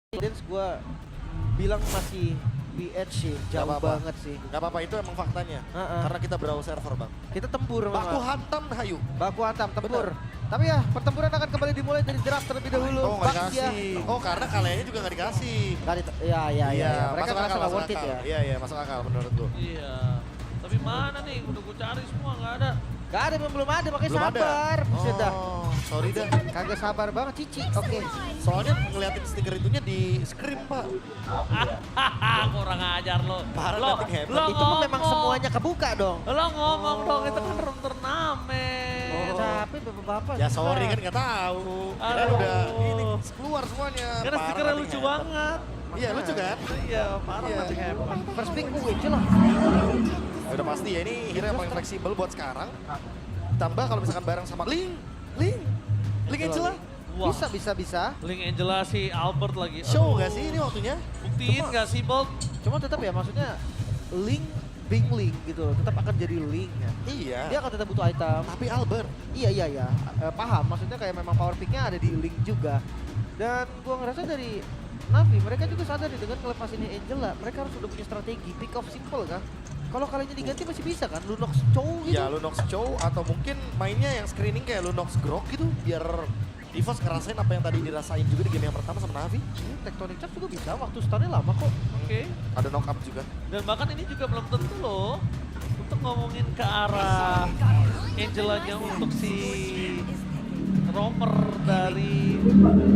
Dance gue bilang masih BH sih, jauh banget sih. Gak apa-apa, itu emang faktanya. Karena kita browse server, Bang. Kita tempur memang. Baku hantam, hayu. Baku hantam, tempur. Tapi ya, pertempuran akan kembali dimulai dari draft terlebih dahulu. Oh, nggak dikasih. Oh, karena kaliannya juga nggak dikasih. Iya. Mereka ngerasa nggak worth it ya. Iya, masuk akal menurut gue. Iya. Tapi mana nih? Udah gue cari semua, nggak ada. Gak ada, belum ada, makanya Belum sabar. ada. Buset dah. Oh, sorry dah. Kagak sabar banget, Cici. Oke. Soalnya ngeliatin stiker itunya di screen, Pak. Kurang ajar lo. Parah, Lo, tapi hebat. lo Itu mah memang ngomong. semuanya kebuka dong. Lo ngomong dong, itu kan room turnamen. Tapi bapak-bapak. Ya sorry kan nggak tahu. Kira Aduh. udah ini keluar semuanya. Karena Parah, stikernya tapi lucu hebat. banget. Iya, lucu kan? Iya, parah Iya. tapi hebat. First pick gue aja lah. Ya udah pasti ya, ini hero yang paling fleksibel buat sekarang. Tambah kalau misalkan bareng sama Link Angela. Wah. Bisa. Link Angela si Albert lagi. Show Aduh. nggak sih ini waktunya? Buktiin nggak sih, Bolt? Cuma tetap ya, maksudnya Link, Bing Link gitu. Tetap akan jadi Link ya. Iya. Dia akan tetap butuh item. Tapi Albert. Iya. Paham, maksudnya kayak memang power picknya ada di Link juga. Dan gua ngerasa dari Navi, mereka juga sadar nih dengan ngelepas ini Angela, mereka harus udah punya strategi, pick off simple kan. Kalau kalinya diganti masih bisa kan, Lunox Chow gitu. Ya Lunox Chow atau mungkin mainnya yang screening kayak Lunox Grok gitu. Biar Divas ngerasain apa yang tadi dirasain juga di game yang pertama sama Navi. Tectonic Chop juga bisa, waktu stunnya lama kok. Oke. Ada knock up juga. Dan bahkan ini juga belum tentu loh untuk ngomongin ke arah Angelanya untuk si roamer dari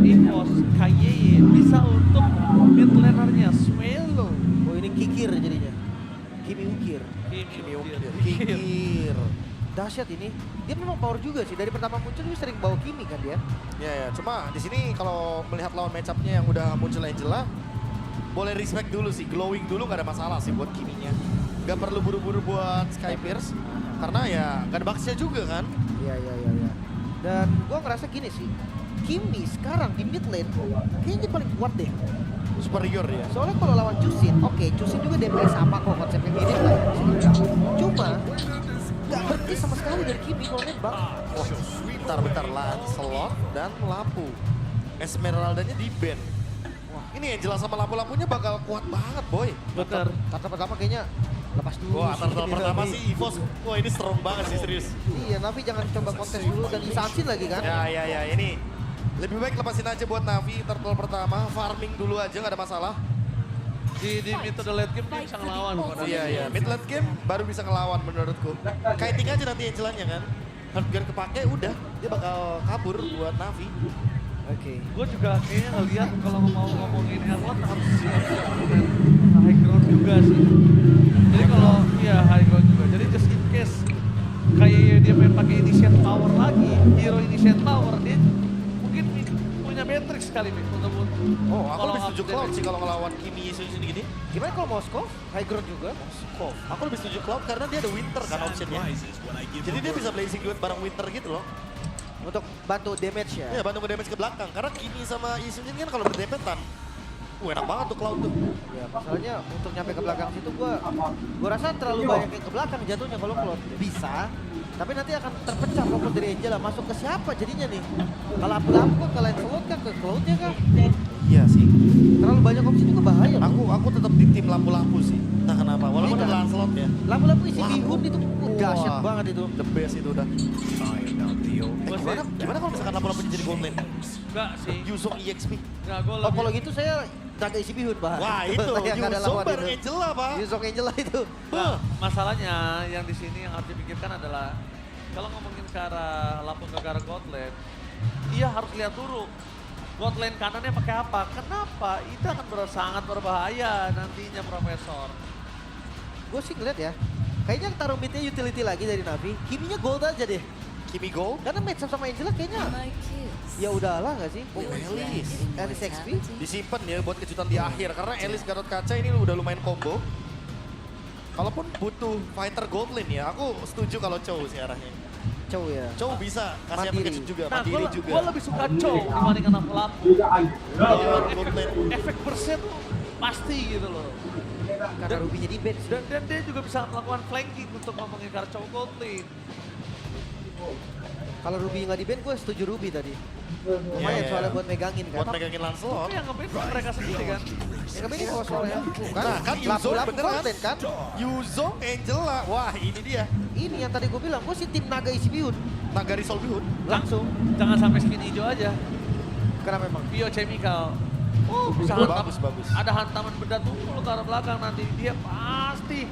EVOS Kayeye bisa untuk mid lanernya Swelo. Oh ini kikir jadinya. Kimi Ukir. Kimi Kikir. Dahsyat ini. Dia memang power juga sih. Dari pertama muncul dia sering bawa Kimi kan dia. Ya, cuma di sini kalau melihat lawan match-up-nya yang udah muncul Angela, boleh respect dulu sih, glowing dulu nggak ada masalah sih buat Kiminya. Gak perlu buru-buru buat Sky Pierce, karena ya gak ada baksnya juga kan. Iya. Dan gua ngerasa gini sih. Kimi sekarang di mid lane kayaknya dia paling kuat deh. Superior ya. Soalnya kalau lawan Jusin, oke Jusin juga DPS sama kok konsepnya mirip lah ya. Cuma nggak berhenti sama sekali dari Kimi kalau nembak. Oh, bentar Lancelot dan Lapu. Esmeraldanya di ban. Wah, ini Angela sama lampu-lampunya bakal kuat banget, boy. Bener. Kata pertama kayaknya lepas dulu. Wah, turtle Ini pertama Navi. sih EVOS. Wah, ini strong banget sih, serius. Iya, Navi jangan coba kontes dulu dan disansin lagi kan. Ya, ini lebih baik lepasin aja buat Navi, turtle pertama, farming dulu aja nggak ada masalah. Di metode late game dia bisa ngelawan kok. Iya, mid late game baru bisa ngelawan menurutku. Kiting aja nanti Angelanya kan. Hardgear kepake udah, dia bakal kabur buat Navi. Oke. Gue juga kayaknya ngeliat kalau mau ngomongin Erlot harus siap-siap dengan high ground juga sih. Jadi kalau iya high ground juga. Jadi just in case kayak dia pengen pakai initiate power lagi, hero initiate power dia mungkin punya Matrix kali nih untuk Oh, aku kalau lebih setuju up Cloud damage. sih kalau ngelawan Kimi sini gini. Gimana kalau Moskov? High ground juga? Kok? Aku lebih setuju Cloud karena dia ada Winter kan optionnya. Jadi dia bisa blazing duet bareng Winter gitu loh. Untuk bantu damage ya? Iya, bantu damage ke belakang. Karena Kimi sama Isunjin kan kalau berdepetan. Enak banget tuh Cloud tuh. Ya masalahnya untuk nyampe ke belakang situ gua rasa terlalu banyak yang ke belakang jatuhnya kalau Cloud bisa. Tapi nanti akan terpecah fokus dari Angela. Masuk ke siapa jadinya nih? Kalau lampu kah, ke Lancelot kah, ke Cloud-nya kah? Iya sih. Terlalu banyak opsi juga bahaya loh. Aku tetap di tim lampu-lampu sih. Entah kenapa. Walaupun Iya. ada Lancelot ya. Lampu-lampu isi Lampu. bihun itu dahsyat Wah. banget itu. The best itu udah. Gua sih Gimana kalau misalkan lampu-lampunya jadi gold lane? enggak sih. Yusung EXP. Enggak gue Oh lebih kalau gitu saya jaga isi bihun Pak. Wah itu, Yang nggak ada Yusung lawan bareng itu. Angela pak. Yusung Angela itu. Nah, masalahnya yang di sini yang harus dipikirkan adalah kalau ngomongin ke arah lampu negara Godland, dia harus lihat dulu Godland kanannya pakai apa. Kenapa? Itu akan sangat berbahaya nantinya Profesor. Gue sih ngeliat ya. Kayaknya taruh midnya utility lagi dari Navi. Kiminya gold aja deh. Kimi Gold. Karena match up sama Angela kayaknya ya udahlah nggak sih? Oh, Elis. Elis XP. Disimpan ya buat kejutan di akhir. Karena Elis Gatot Kaca ini udah lumayan combo. Kalaupun butuh fighter gold lane ya, aku setuju kalau Chow sih arahnya. Chow ya. Chow bisa kasih Mandiri. efek juga, Nah, mandiri juga. gue lebih suka Chow dibandingkan lampu-lampu. Kalau gold lane. Efek persen tuh pasti gitu loh. Karena Ruby-nya di bench. Dan dia juga bisa melakukan flanking untuk ngomongin ke arah Chow Gold Lane. Kalau Ruby nggak di ban, gue setuju Ruby tadi. Lumayan Iya. soalnya buat megangin kan. Buat megangin Lancelot. Tapi yang nge-ban mereka sendiri kan. Ya tapi ini kalau soalnya bukan. Nah kan Yuzo Lapu-lapu beneran. konten kan. Yuzo, Angela. Wah ini dia. Ini yang tadi gue bilang, gue sih tim naga isi biun. Nagari Sol Bihun. Langsung. Jangan sampai skin hijau aja. Kenapa memang? Biochemical. Oh, bisa Bagus, hantam. bagus. Ada hantaman benda tumpul ke arah belakang nanti. Dia pasti.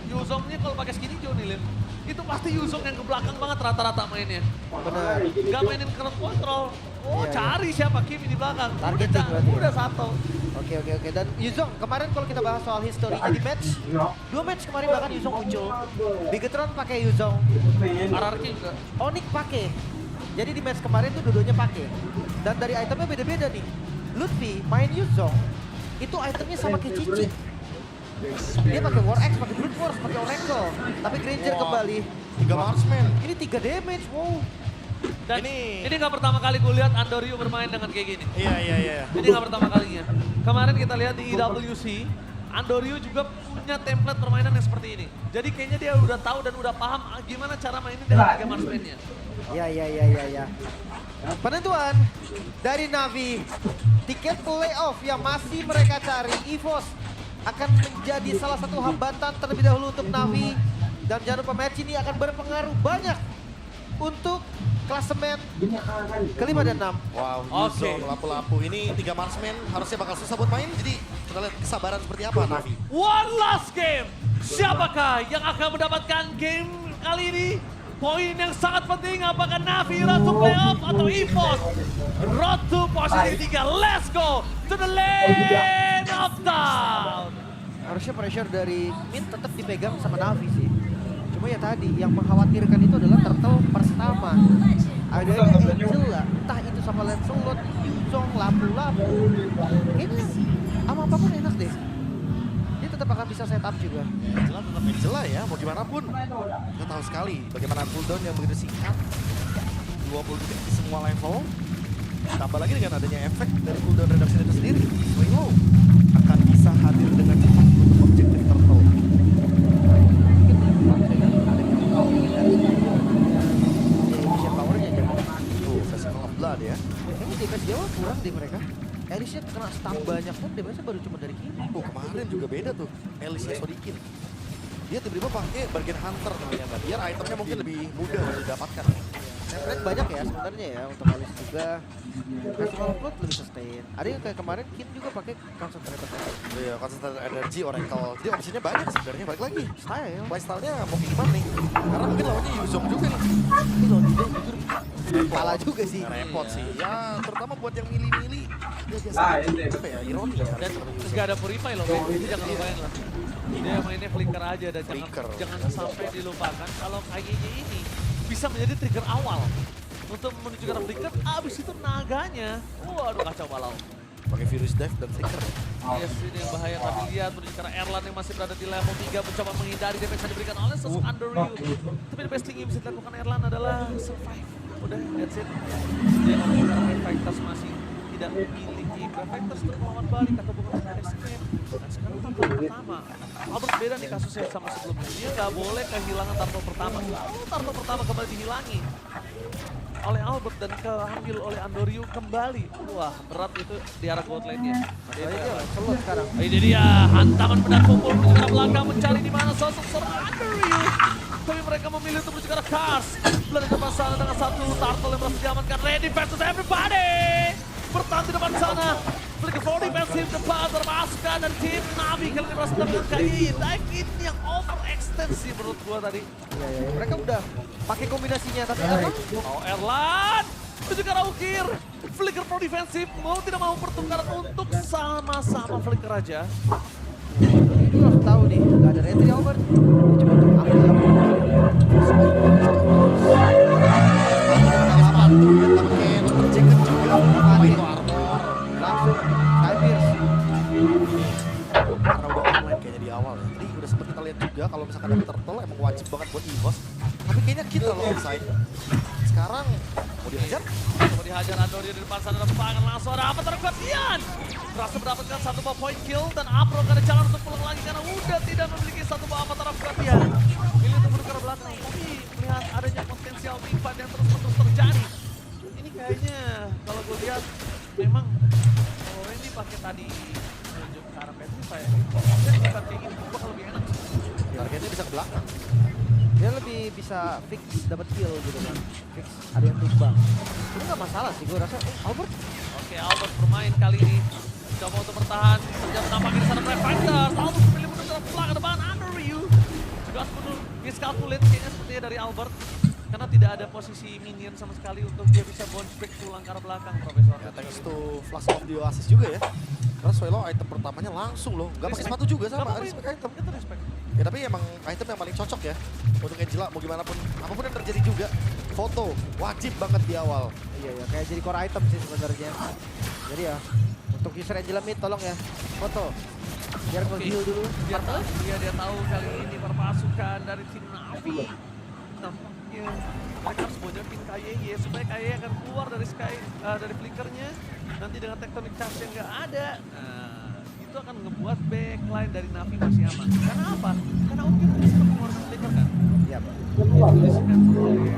Yuzongnya kalau pakai skin hijau nih, Lin. Itu pasti Yuzong yang ke belakang banget rata-rata mainnya. Benar. Gak mainin crowd control. Oh, Iya, iya. cari siapa Kimi di belakang. Targeting Udah, berarti ya? udah satu. Oke. Dan Yuzong, kemarin kalau kita bahas soal historinya di match, 2 match kemarin bahkan Yuzong muncul. Bigetron pakai Yuzong, RRQ juga. Onyx pakai. Jadi di match kemarin tuh dua-duanya pakai. Dan dari itemnya beda-beda nih. Lutfi main Yuzong, itu itemnya sama kayak Cici. Dia pakai War X, pakai Brute Force, pakai Oracle. Tapi Granger Wah. kembali. 3 marksman. Ini 3 damage, wow. Dan Ini- ini nggak pertama kali gue lihat Andoryu bermain dengan kayak gini. Iya. Ini nggak pertama kalinya. Kemarin kita lihat di IWC, Andoryu juga punya template permainan yang seperti ini. Jadi kayaknya dia udah tahu dan udah paham gimana cara mainin dengan 3 marksman-nya. Ya. Penentuan dari Navi, tiket playoff yang masih mereka cari, EVOS akan menjadi salah satu hambatan terlebih dahulu untuk Navi. Dan jangan lupa match ini akan berpengaruh banyak untuk klasemen kelima dan 6. Wow, Oke. Yuzo, lapu-lapu. Ini 3 marksman harusnya bakal susah buat main. Jadi kita lihat kesabaran seperti apa Navi. One last game. Siapakah yang akan mendapatkan game kali ini? Poin yang sangat penting, apakah Navi road to playoff atau EVOS road to posisi 3. Let's go to the lane of down. Harusnya pressure dari Min tetap dipegang sama Navi sih. Cuma ya tadi, yang mengkhawatirkan itu adalah Turtle pertama. Ada Angela, entah itu sama Lancelot, Yuzong, lapu-lapu. Ini sama apapun enak deh. Dia tetap akan bisa setup juga. Angela tetap Angela ya, mau gimana pun. Kita tahu sekali bagaimana cooldown yang begitu singkat. 20 detik di semua level. Tambah lagi dengan adanya efek dari cooldown reduction itu sendiri. Swingo akan bisa hadir dengan cepat untuk objektif Turtle. Efficient powernya jangan. Tuh, Festival of Blood ya. Kayaknya defense Jawa kurang deh mereka. Erisnya kena stun banyak pun defense baru cuma dari kiri. Oh, kemarin juga beda tuh. Elisnya Sodikin. Dia tiba-tiba pakai Bargain Hunter ternyata. Biar itemnya mungkin lebih mudah untuk didapatkan. Netred banyak ya sebenarnya ya untuk Alice juga. Festival of Blood lebih sustain. Ada yang kayak kemarin Kin juga pakai concentrated energy. Iya, Concentrated Energy, Oracle. Jadi opsinya banyak sebenarnya. Balik lagi. Style. Playstyle-nya mau kayak gimana nih? Karena mungkin lawannya Yuzong juga nih. Ini loh juga jujur pala juga sih. Repot sih. Ya, terutama buat yang milih-milih. Ya biasa. Apa ya, ironi ya. Dan nggak ada purify loh, Ben. Jadi jangan lupain lah. Dia mainnya flicker aja dan Flicker. jangan sampai dilupakan kalau kayaknya ini bisa menjadi trigger awal untuk menuju ke arah flicker. Abis itu naganya, waduh kacau balau. Pakai Virus Dive dan Flicker. Yes, ini yang bahaya tapi lihat menuju ke arah Erlan yang masih berada di level 3 mencoba menghindari damage yang diberikan oleh sosok Andoryu. Tapi the best thing yang bisa dilakukan Erlan adalah survive. Udah, that's it. Dia ngomongin karena Brave Fighters masih tidak memiliki Brave Fighters untuk melawan balik atau bukan dari escape. Dan sekarang turtle pertama. Albert beda nih kasusnya sama sebelumnya. Dia nggak boleh kehilangan turtle pertama. Lalu turtle pertama kembali dihilangi oleh Albert dan keambil oleh Andoryu kembali. Wah, berat itu di arah gold lane-nya. Masalahnya dia Lancelot sekarang. Ini dia hantaman benda tumpul menuju ke belakang mencari di mana sosok seorang Andoryu. Tapi mereka memilih untuk menuju ke arah Cars. Berada di depan sana dengan satu turtle yang berhasil diamankan. Ready versus everybody. Bertahan di depan sana. Flicker for defensive depan termasukkan dari tim Navi. Kali ini berhasil mendapatkan KI. Dive in yang overextend sih menurut gua tadi. Iya. Mereka udah pakai kombinasinya tapi apa? Oh Erlan. Menuju ke arah Ukir. Flicker for defensive. Mau tidak mau pertukaran untuk sama-sama Flicker aja. Itu langsung tahu nih, nggak ada retry Albert. Dia coba untuk ambil Sepatu ya, pakai leather jacket juga. Apa itu armor? langsung Skypierce. Karena udah online kayaknya di awal ya. Jadi udah sempet kita lihat juga kalau misalkan ada turtle emang wajib banget buat EVOS. Tapi kayaknya kita loh offside. Sekarang Mau dihajar? Coba dihajar Andori di depan sana dan serangan langsung ada apa terkuat Ian. Berhasil mendapatkan satu buah point kill dan Apro gak ada jalan untuk pulang lagi karena udah tidak memiliki satu buah apa terkuat Ian. Pilih untuk mundur ke belakang tapi melihat adanya potensial big fight yang terus-menerus terjadi. Ini kayaknya kalau gue lihat memang kalau Randy pakai tadi menunjuk ke arah Petrify ya, dia kayak gini bakal lebih enak. Targetnya bisa ke belakang. Dia lebih bisa fix dapat kill gitu kan. Fix ada yang tumbang. Ini nggak masalah sih gue rasa. Albert Oke, Albert bermain kali ini. Coba untuk bertahan. Ternyata nampaknya di sana Brave Fighters. Albert memilih mundur ke belakang depan. Under Ryu. Juga harus mundur. Miscalculate kayaknya sepertinya dari Albert. Karena tidak ada posisi minion sama sekali untuk dia bisa bounce back pulang ke arah belakang, Profesor. Ya, thanks to Flash of the Oasis juga ya. Karena Suelo item pertamanya langsung loh. Gak pakai Respect. sepatu juga sama. Gak apa-apa, Respect item. Itu respect. Ya tapi emang item yang paling cocok ya. Untuk Angela mau gimana pun. Apapun yang terjadi juga. Foto wajib banget di awal. iya ya kayak jadi core item sih sebenarnya. Jadi ya untuk user Angela mid tolong ya foto biar Oke. nge-heal dulu. Dia tahu kali ini perpasukan dari tim Navi. Nampaknya mereka harus bonjokin KYY supaya KYY akan keluar dari dari flickernya. Nanti dengan tectonic charge yang nggak ada, nah, itu akan ngebuat backline dari Navi masih aman. Karena apa? Karena Oki bisa mengeluarkan flicker kan. Iya. Dituliskan oleh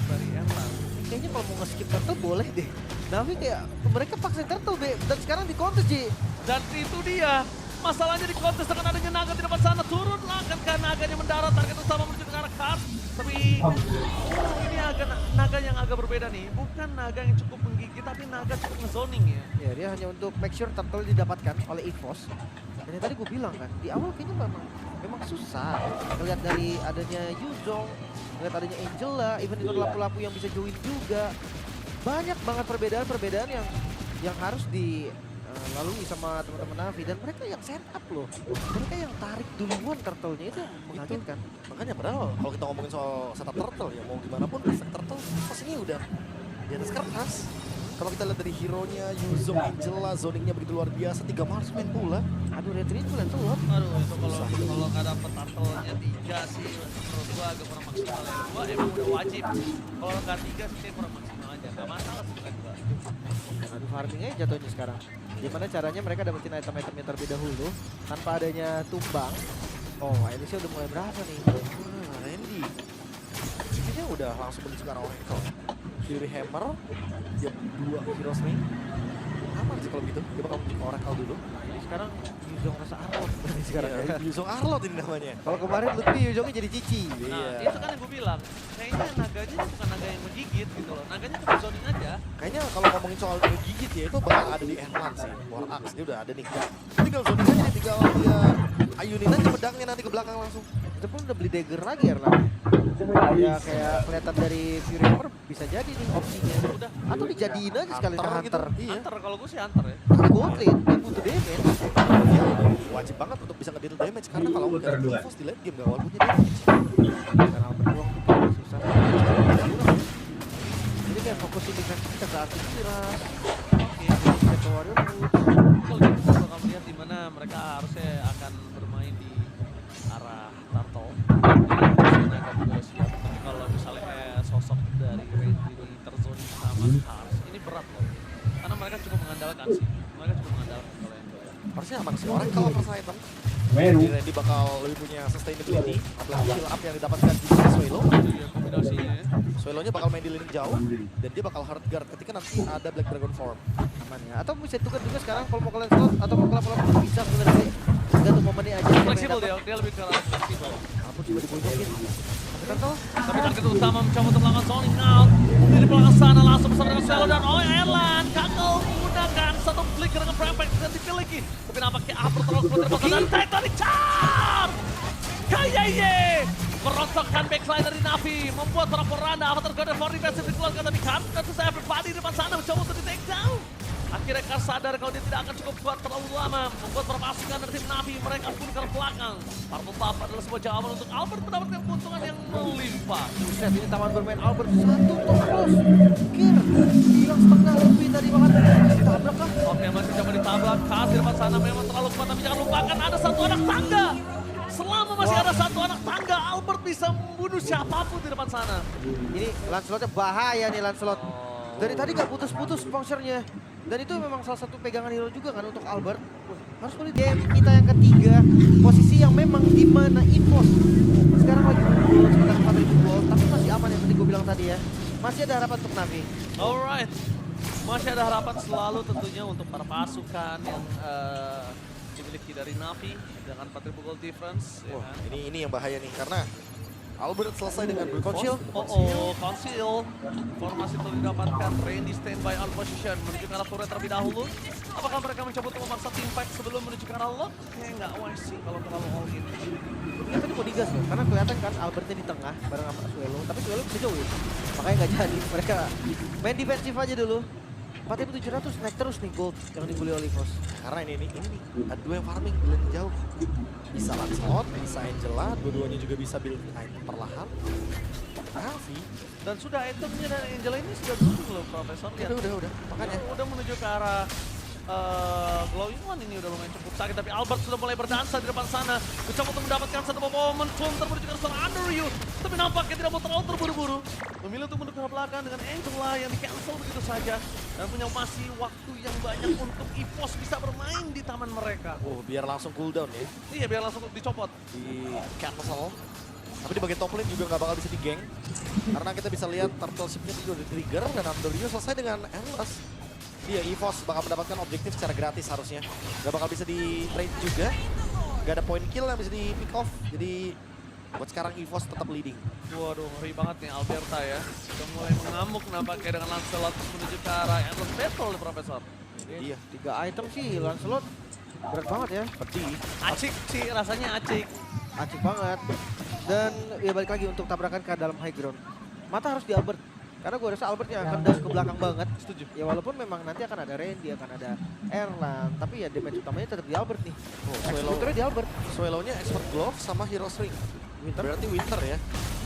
dari Erlan. Kayaknya kalau mau nge-skip turtle boleh deh. Navi kayak mereka paksa turtle be dan sekarang di counter Ji. Dan itu dia. Masalahnya di kontes dengan adanya naga di depan sana turunlah kan karena naganya mendarat target utama menuju ke arah Kars. Tapi ini agak naga yang agak berbeda nih. Bukan naga yang cukup menggigit tapi naga cukup ngezoning ya. Ya dia hanya untuk make sure turtle didapatkan oleh EVOS. Dan yang tadi gue bilang kan di awal kayaknya memang susah. Ngeliat dari adanya Yuzong, ngeliat adanya Angela, even itu lapu-lapu yang bisa join juga. Banyak banget perbedaan-perbedaan yang harus dilalui sama teman-teman Navi dan mereka yang setup loh. Mereka yang tarik duluan turtle-nya itu mengagetkan. Makanya padahal kalau kita ngomongin soal setup turtle ya mau gimana pun efek turtle pas ini udah di atas kertas. Kalau kita lihat dari hero-nya, Yuzong, Angela, zoningnya begitu luar biasa, 3 marksman pula. Aduh retreat bulan telur. Aduh itu kalau nggak dapet turtle-nya 3 sih menurut gua agak kurang maksimal ya. Gua emang udah wajib. Kalau nggak 3 sih kayak kurang maksimal aja. Gak masalah sih kan gua. Aduh farmingnya jatuhnya sekarang. Gimana caranya mereka dapetin item-itemnya terlebih dahulu tanpa adanya tumbang. Oh, Alicia udah mulai berapa nih? Randy. Ini udah langsung menuju ke arah Oracle. Fury Hammer, dia 2 Heroes Ring. Aman sih kalau gitu, dia bakal menuju ke Oracle dulu. Ini sekarang Yuzong rasa Arlot berarti sekarang ya. Yuzong Arlot ini namanya. Kalau kemarin Lutfi Yuzongnya jadi Cici. Nah, Iya. itu kan yang gue bilang. Kayaknya naganya bukan naga yang menggigit gitu loh. Naganya cuma zoning aja. Kayaknya kalau ngomongin soal gigit ya itu bakal ada di Erlan sih. War Axe dia udah ada nih. Tinggal zoning aja nih, tinggal dia ayunin aja pedangnya nanti ke belakang langsung. Itu pun udah beli dagger lagi Erlang. Ya kayak kelihatan dari Fury Hammer bisa jadi nih opsinya. Udah. Atau dijadiin aja sekali Hunter Hunter. Iya. Hunter kalau gue sih Hunter ya. Karena gold lane, dia butuh damage. Dia wajib banget untuk bisa ngedeal damage karena kalau nggak Evos di late game gak punya damage. Karena berjuang tuh paling susah. Jadi kayak fokusin defense kita ke artis Tiras. Oke. Ke Warrior Woods. Kalau gitu kalau kamu lihat di mana mereka harusnya akan bermain di arah Turtle. Harusnya akan juga siap. Tapi kalau misalnya kayak sosok dari Randy di terzone sama Kars, ini berat loh. Karena mereka cukup mengandalkan sih. Mereka cukup mengandalkan kalau yang gue lihat. Harusnya aman sih. Orang kalau first item, jadi Randy bakal lebih punya sustainability. Apalagi heal up yang didapatkan di Suelo. Itu ya kombinasinya ya. Suelonya bakal main di lane jauh dan dia bakal hard guard ketika nanti ada Black Dragon form. Aman ya. Atau bisa tukar juga sekarang kalau mau kalian slot atau mau kelap-kelap bisa sebenarnya. Tergantung momennya aja. Fleksibel dia lebih ke arah fleksibel. Aku coba dibojokin. Tapi kan tau. Tapi target utama mencoba untuk melakukan zoning out. Di belakang sana langsung bersama dengan Swallow dan Erlan. Kakel menggunakan satu flicker dengan Prempek dan dimiliki. Tapi nampaknya Apro terlalu terpaksa dan Titanic Charm. KYY merosokkan backline dari Navi. Membuat para Poranda avatar God of War defensive dikeluarkan. Tapi kan susah everybody di depan sana mencoba untuk di take down. Akhirnya Kars sadar kalau dia tidak akan cukup kuat terlalu lama. Membuat perpasukan dari tim Navi mereka pun ke belakang. Parpol Pap adalah sebuah jawaban untuk Albert mendapatkan keuntungan yang melimpah. Buset, ini taman bermain Albert satu terus. Kir, hilang setengah lebih tadi bahkan tabrak kah? Oke, masih coba ditabrak. Kars di depan sana memang terlalu kuat. Tapi jangan lupakan ada satu anak tangga. selama masih ada satu anak tangga, Albert bisa membunuh siapapun di depan sana. Ini Lancelotnya bahaya nih Lancelot. Dari tadi gak putus-putus sponsornya. Dan itu memang salah satu pegangan hero juga kan untuk Albert. Harus melihat game kita yang ketiga. Posisi yang memang di mana EVOS sekarang lagi unggul sekitar 4.000 gold. Tapi masih aman yang tadi gue bilang tadi ya. Masih ada harapan untuk Navi. Alright, masih ada harapan selalu tentunya untuk para pasukan yang dimiliki dari Navi dengan 4.000 gold difference. Ya Wah, kan? ini yang bahaya nih karena Albert selesai dengan brute force. Conceal. Conceal. Formasi itu didapatkan. Randy standby on position menuju ke arah turret terlebih dahulu. Apakah mereka mencoba untuk memaksa team fight sebelum menuju ke arah lock? Kayaknya nggak wise sih kalau terlalu all in. Ini tadi mau digas loh, karena kelihatan kan Albertnya di tengah bareng sama Suelo, tapi Suelo bisa join. Makanya nggak jadi, mereka main defensif aja dulu. 4.700 naik terus nih gold yang dibeli oleh EVOS. Karena ini nih, ada dua yang farming build jauh. Bisa Lancelot, bisa Angela, dua-duanya juga bisa build item perlahan. Navi, Dan sudah itemnya dan Angela ini sudah dulu loh Profesor. Lihat. udah. Makanya Udah menuju ke arah glowing one ini udah lumayan cukup sakit, tapi Albert sudah mulai berdansa di depan sana. Mencoba untuk mendapatkan satu momentum menuju ke arah Underu, tapi nampaknya tidak mau terlalu terburu-buru. Memilih untuk mendekat ke belakang dengan Angela yang di cancel begitu saja. Dan punya masih waktu yang banyak untuk EVOS bisa bermain di taman mereka. biar langsung cooldown ya Iya, biar langsung dicopot. di cancel. Tapi di bagian top lane juga nggak bakal bisa di-gank. Karena kita bisa lihat turtle ship-nya sudah di-trigger dan Andorino selesai dengan endless. Dia EVOS bakal mendapatkan objektif secara gratis harusnya. Gak bakal bisa di-trade juga. Gak ada point kill yang bisa di-pick off. Jadi buat sekarang EVOS tetap leading. Waduh, ngeri banget nih Alberta ya. Sudah mulai mengamuk nampaknya dengan Lancelot menuju ke arah endless battle nih Profesor. Iya. 3 item sih Lancelot berat banget ya. Pedih. Acik sih, rasanya acik. Acik banget. Dan ya balik lagi untuk tabrakan ke dalam high ground. Mata harus di Albert. Karena gue rasa Albert yang akan dash ke belakang banget. Setuju. Ya walaupun memang nanti akan ada Randy, akan ada Erlan. Tapi ya damage utamanya tetap di Albert nih. Executornya di Albert. Suelo-nya expert glove sama hero string. Berarti Winter ya.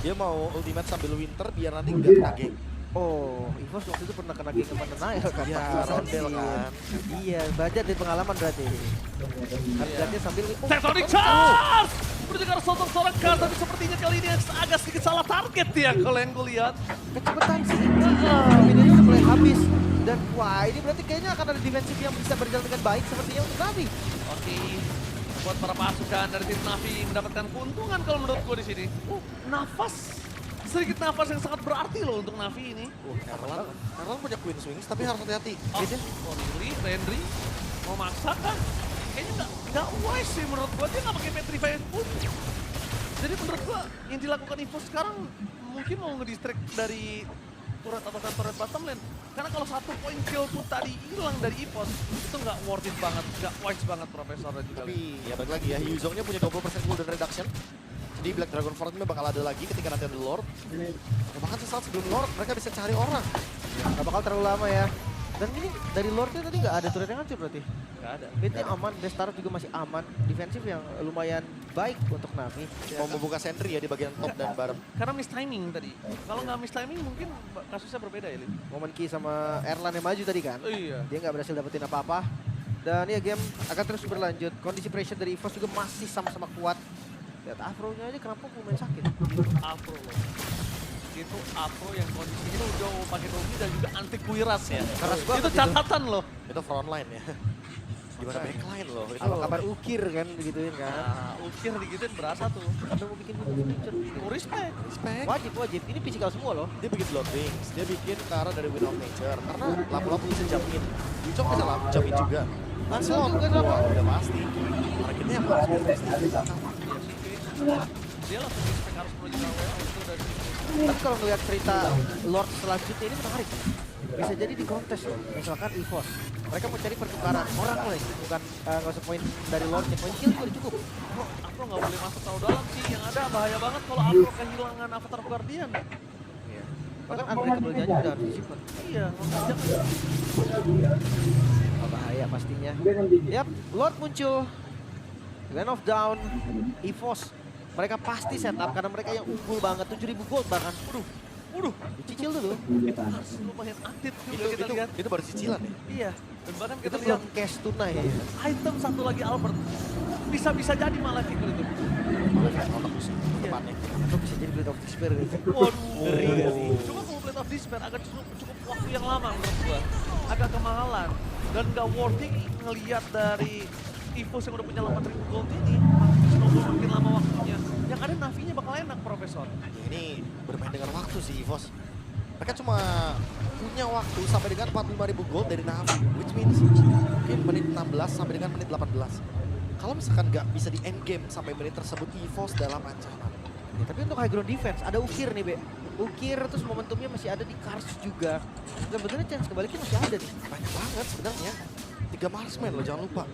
Dia mau ultimate sambil Winter biar nanti nggak kena gank. Oh, EVOS waktu itu pernah kena geng ke Nail kan? Iya, pakai Rondel Rondel. kan. Iya, budget dari pengalaman berarti. Kan berarti sambil Tectonic Charge! Menuju ke arah Sotong Soraka, tapi sepertinya kali ini agak sedikit salah target ya kalau yang gue lihat. kecepatan sih. Ini sudah mulai habis. Dan wah, ini berarti kayaknya akan ada defensif yang bisa berjalan dengan baik sepertinya untuk Navi. Oke, buat para pasukan dari tim Navi mendapatkan keuntungan kalau menurut gue di sini. Sedikit nafas yang sangat berarti loh untuk Navi ini. Erlan punya Queen Swings tapi harus hati-hati. Oh, Rendry mau maksa kan? Kayaknya nggak wise sih menurut gue, dia nggak pakai Petrify pun. Jadi menurut gue yang dilakukan EVOS sekarang mungkin mau ngedistract dari turret atau turret bottom lane. Karena kalau satu point kill pun tadi hilang dari EVOS, itu nggak worth it banget, nggak wise banget Profesor dan juga. Tapi ya balik lagi ya, Yuzongnya punya 20% cooldown reduction. Jadi Black Dragon Fortnya bakal ada lagi ketika nanti ada Lord. Ya, bahkan sesaat sebelum Lord mereka bisa cari orang. Gak bakal terlalu lama ya. Dan ini dari Lordnya tadi nggak ada turret yang hancur berarti. Nggak ada. Midnya aman, Destarot juga masih aman. Defensif yang lumayan baik untuk Navi. Mau membuka sentry ya di bagian top dan bottom. Karena miss timing tadi. Kalau nggak miss timing mungkin kasusnya berbeda ya, Lin. Momen Ki sama Erlan yang maju tadi kan. Iya. Dia nggak berhasil dapetin apa-apa. Dan ya game akan terus berlanjut. Kondisi pressure dari EVOS juga masih sama-sama kuat. Lihat Afro-nya aja kenapa lumayan sakit. Afro loh. Itu Afro yang kondisinya udah mau pakai Dogi dan juga anti kuiras ya. Keras banget Itu itu. catatan loh. Itu frontline ya. Gimana backline loh itu. Apa kabar Ukir kan digituin kan. Nah, Ukir digituin berasa tuh. Sampai mau bikin feature. Oh, respect. Respect. Wajib. Ini physical semua loh. Dia bikin Blood Wings, dia bikin ke arah dari Wind of Nature. Karena lapu-lapu bisa jamin. Yuzong bisa jamin juga. Lancelot juga sama. wah, udah pasti. Targetnya yang harus bisa. Dia langsung respect harus menuju ke WL itu dari situ. Tapi kalau ngeliat cerita Lord selanjutnya ini menarik. Bisa jadi di kontes loh, misalkan EVOS. Mereka mau cari pertukaran orang lah, bukan nggak usah poin dari Lordnya, poin kill juga udah cukup. Afro nggak boleh masuk terlalu dalam sih. Yang ada bahaya banget kalau Afro kehilangan Avatar Guardian. Bahkan unbreakable-nya aja udah harus disimpan. Iya, jangan. Oh, bahaya pastinya. Yap, Lord muncul. Land of Down, EVOS. Mereka pasti setup karena mereka yang unggul banget, 7.000 gold bahkan. Waduh, dicicil dulu. Itu harus lumayan aktif juga kita lihat. Itu baru cicilan ya. Iya, dan bahkan kita Itu lihat belum cash tunai. item satu lagi Albert. bisa jadi malah kayak gitu. Malah kayak otak musuh depannya. Atau bisa jadi Blade of Despair gitu. Waduh, Ngeri gak sih? Cuma kalau Blade of Despair agak cukup waktu yang lama menurut gua. Agak kemahalan. Dan nggak worthy ngelihat dari EVOS yang udah punya 8.000 gold ini. Snowball makin lama waktunya. Yang ada Navi-nya bakal enak, Profesor. Ya ini bermain dengan waktu sih EVOS. Mereka cuma punya waktu sampai dengan 45.000 gold dari Navi. Which means mungkin menit 16 sampai dengan menit 18. Kalau misalkan nggak bisa di end game sampai menit tersebut, EVOS dalam ancaman. Ya, tapi untuk high ground defense ada Ukir nih, Be. Ukir terus momentumnya masih ada di Kars juga. Sebenarnya chance kebaliknya masih ada nih. Banyak banget sebenarnya. 3 marksman loh, jangan lupa.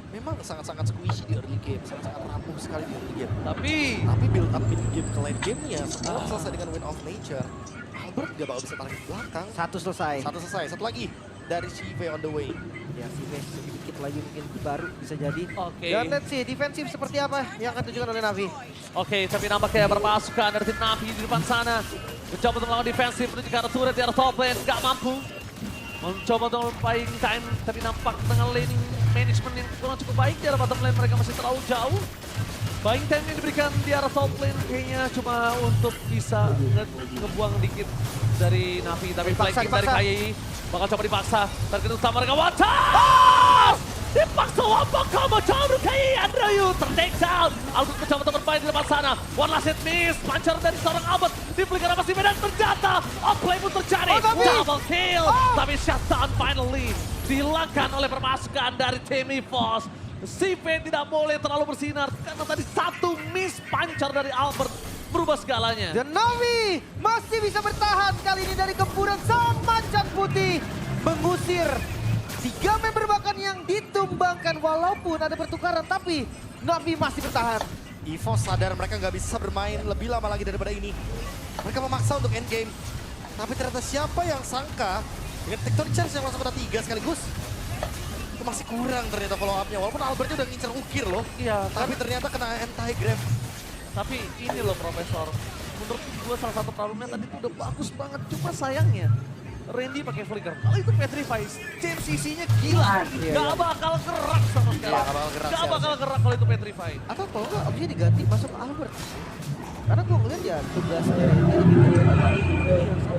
Memang sangat-sangat squishy di early game, sangat-sangat rapuh sekali di early game. Tapi build up mid game ke late game-nya sebelum selesai dengan Win of Nature, Albert gak bakal bisa tarik ke belakang. Satu selesai. Satu selesai, satu lagi dari Chive on the way. Ya, Vives sedikit lagi mungkin baru bisa jadi. Oke. Dan let's see, defensif seperti apa yang akan ditunjukkan oleh Navi. Oke, tapi nampaknya berpasukan dari tim Navi di depan sana. Mencoba untuk melawan defensif menuju ke arah turret di arah top lane, nggak mampu. Mencoba untuk buying time, tapi nampak dengan laning management yang kurang cukup baik di arah bottom lane, mereka masih terlalu jauh. Buying time yang diberikan di arah top lane kayaknya cuma untuk bisa ngebuang dikit dari Navi, tapi Dipaksa, flanking dari dipaksa. KYI bakal coba dipaksa. Target utama mereka Watas! Dipaksa Wampak kamu coba KYI, Andrew ter-take down. Albert mencoba untuk bermain di depan sana. One last hit miss, pancar dari seorang Albert. Dibelikan apa sih dan ternyata outplay pun terjadi. Oh, tapi- Double kill, tapi shutdown finally dihilangkan oleh permasukan dari tim EVOS. CV tidak boleh terlalu bersinar karena tadi satu miss pancar dari Albert berubah segalanya. Dan Navi masih bisa bertahan kali ini dari gempuran sang macan putih. Mengusir 3 member bahkan yang ditumbangkan walaupun ada pertukaran. Tapi Navi masih bertahan. EVOS sadar mereka nggak bisa bermain lebih lama lagi daripada ini. Mereka memaksa untuk end game. Tapi ternyata siapa yang sangka dengan Tectonic Charge yang langsung kena 3 sekaligus. Itu masih kurang ternyata follow up-nya. Walaupun Albertnya udah ngincer Ukir loh. Iya, Tapi ternyata kena anti-grab. tapi ini loh Profesor, menurut gue salah satu problemnya tadi tuh udah bagus banget. Cuma sayangnya Randy pakai flicker. Kalau itu Petrify, chain CC-nya gila. Iya, Gak iya. bakal gerak sama sekali. Iya, nggak bakal gerak Gak sih bakal harusnya. gerak kalau itu Petrify. Atau kalau enggak opsinya diganti masuk Albert. Karena gue ngeliat ya tugasnya Randy lebih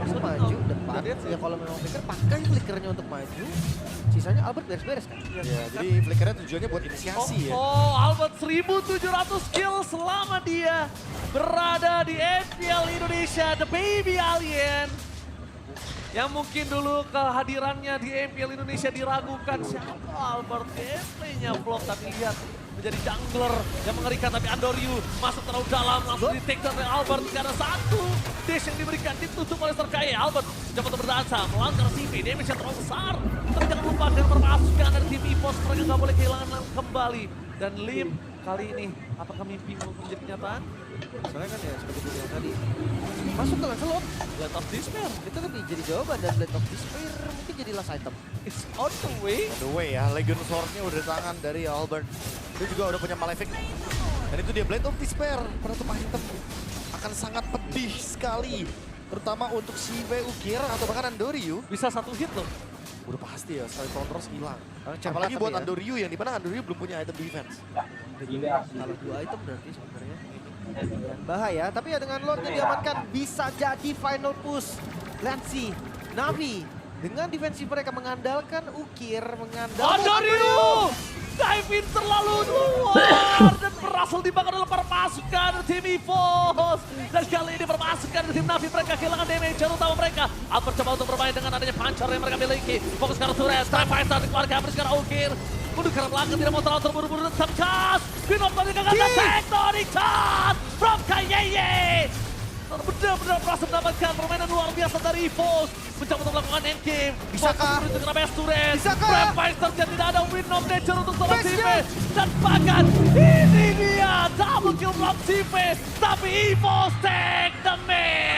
ke maju depan. Ya kalau memang flicker pakai flickernya untuk maju. Sisanya Albert beres-beres kan. Ya, jadi flickernya tujuannya buat inisiasi ya. Oh, Albert 1700 kill selama dia berada di FPL Indonesia, The Baby Alien. Yang mungkin dulu kehadirannya di FPL Indonesia diragukan siapa Albert, gameplaynya flop, tapi lihat menjadi jungler yang mengerikan, tapi Andoryu masuk terlalu dalam, langsung di take down oleh Albert karena satu dash yang diberikan ditutup oleh Serkaya. Albert coba untuk berdansa melawan karena CV, damage yang terlalu besar. Tapi jangan lupa dengan permasukan dari tim EVOS, mereka nggak boleh kehilangan kembali. Dan Lim kali ini, apakah mimpi mau menjadi kenyataan? Soalnya kan ya seperti gue bilang tadi. Masuk ke Lancelot. Blade of Despair, Itu lebih jadi jawaban dan Blade of Despair mungkin jadi last item. it's on the way. On the way ya, Legion Sword-nya udah di tangan dari Albert. Dia juga udah punya Malefic. Dan itu dia Blade of Despair, penutup item. Akan sangat pedih sekali. Terutama untuk Chive, Ukir, atau bahkan Andoryu. Bisa satu hit loh. Udah pasti ya, sekali terus hilang. Cepat Apalagi tapi buat ya. Andoryu yang dimana Andoryu belum punya item defense. Kalau 2 item berarti sebenarnya dan bahaya. Tapi ya dengan Lordnya diamankan bisa jadi final push. Let's see, Navi dengan defensif mereka mengandalkan Ukir, mengandalkan Andoryu! Dive in terlalu luar dan berhasil dibangun oleh permasukan tim EVOS. Dan kali ini permasukan tim Navi, mereka kehilangan damage terutama mereka. Albert coba untuk bermain dengan adanya pancar yang mereka miliki. Fokus ke arah turret, Strike Fighter dikeluarkan habis ke arah Ukir. Mundur ke arah belakang, tidak mau terlalu terburu-buru dan terkas. Queen of Tonic akan Tectonic Charge from Kayeye. Benar-benar berhasil mendapatkan permainan luar biasa dari EVOS. Mencoba untuk melakukan endgame. Bisakah? Fokus menuju ke arah best turret. Bisakah? Strike Fighter dan tidak ada Win of Nature untuk seorang Best CV. shot. Dan bahkan ini dia double kill from CV. Tapi EVOS take the man.